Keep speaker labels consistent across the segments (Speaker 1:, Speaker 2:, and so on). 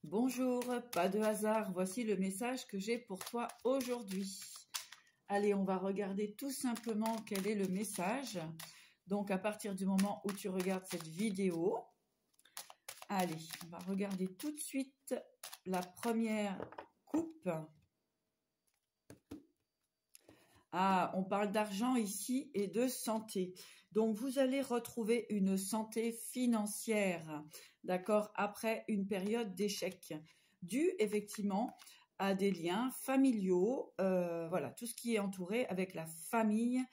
Speaker 1: Bonjour, pas de hasard, voici le message que j'ai pour toi aujourd'hui. Allez, on va regarder tout simplement quel est le message. Donc, à partir du moment où tu regardes cette vidéo, allez, on va regarder tout de suite la première coupe. Ah, on parle d'argent ici et de santé. Donc, vous allez retrouver une santé financière, d'accord, après une période d'échec, due effectivement à des liens familiaux, voilà, tout ce qui est entouré avec la famille,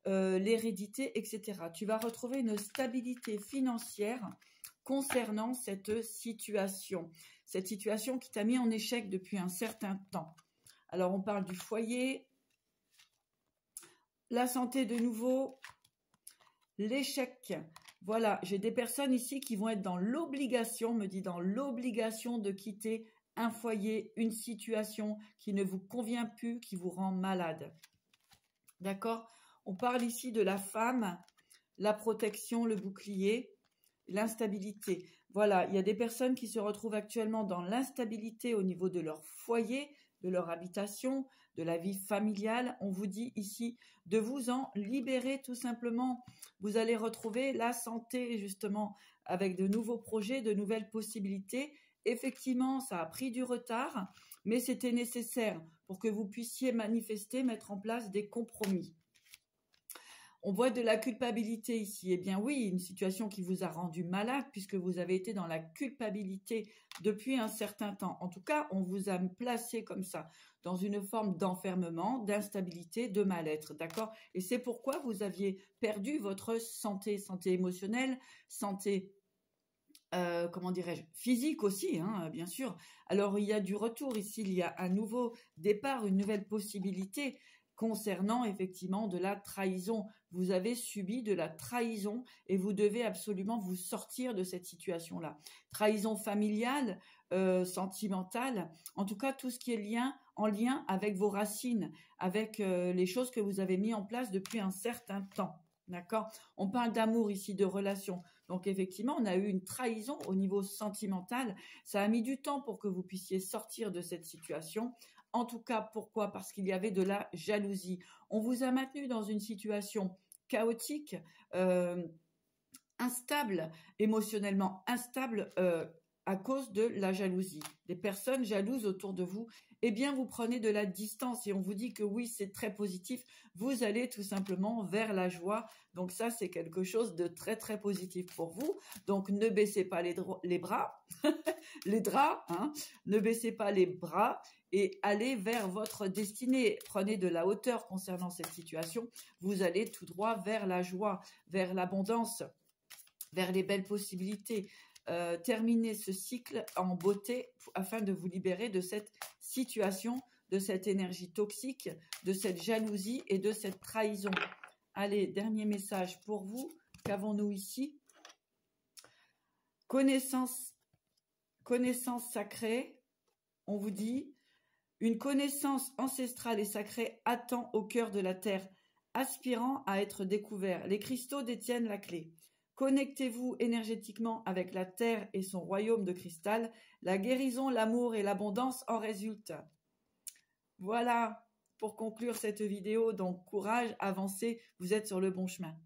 Speaker 1: l'hérédité, etc. Tu vas retrouver une stabilité financière concernant cette situation qui t'a mis en échec depuis un certain temps. Alors, on parle du foyer, la santé de nouveau, l'échec. Voilà, j'ai des personnes ici qui vont être dans l'obligation, me dit dans l'obligation de quitter un foyer, une situation qui ne vous convient plus, qui vous rend malade. D'accord? On parle ici de la femme, la protection, le bouclier, l'instabilité. Voilà, il y a des personnes qui se retrouvent actuellement dans l'instabilité au niveau de leur foyer, de leur habitation, de la vie familiale. On vous dit ici de vous en libérer tout simplement. Vous allez retrouver la santé justement avec de nouveaux projets, de nouvelles possibilités. Effectivement, ça a pris du retard, mais c'était nécessaire pour que vous puissiez manifester, mettre en place des compromis. On voit de la culpabilité ici. Eh bien oui, une situation qui vous a rendu malade puisque vous avez été dans la culpabilité depuis un certain temps. En tout cas, on vous a placé comme ça, dans une forme d'enfermement, d'instabilité, de mal-être, d'accord? Et c'est pourquoi vous aviez perdu votre santé émotionnelle, santé comment dirais-je, physique aussi, hein, bien sûr. Alors, il y a du retour ici, il y a un nouveau départ, une nouvelle possibilité concernant effectivement de la trahison. Vous avez subi de la trahison et vous devez absolument vous sortir de cette situation-là. Trahison familiale, sentimentale, en tout cas tout ce qui est en lien avec vos racines, avec les choses que vous avez mis en place depuis un certain temps. D'accord? On parle d'amour ici, de relation. Donc effectivement, on a eu une trahison au niveau sentimental. Ça a mis du temps pour que vous puissiez sortir de cette situation. En tout cas, pourquoi? Parce qu'il y avait de la jalousie. On vous a maintenu dans une situation chaotique, instable, émotionnellement instable, à cause de la jalousie. Des personnes jalouses autour de vous, eh bien, vous prenez de la distance et on vous dit que oui, c'est très positif. Vous allez tout simplement vers la joie. Donc ça, c'est quelque chose de très, très positif pour vous. Donc, ne baissez pas les bras, les draps, hein. Ne baissez pas les bras et allez vers votre destinée. Prenez de la hauteur concernant cette situation. Vous allez tout droit vers la joie, vers l'abondance, vers les belles possibilités. Terminer ce cycle en beauté afin de vous libérer de cette situation, de cette énergie toxique, de cette jalousie et de cette trahison. Allez, dernier message pour vous. Qu'avons-nous ici? Connaissance sacrée. On vous dit, une connaissance ancestrale et sacrée attend au cœur de la terre, aspirant à être découvert. Les cristaux détiennent la clé. Connectez-vous énergétiquement avec la terre et son royaume de cristal. La guérison, l'amour et l'abondance en résultent. Voilà pour conclure cette vidéo. Donc, courage, avancez, vous êtes sur le bon chemin.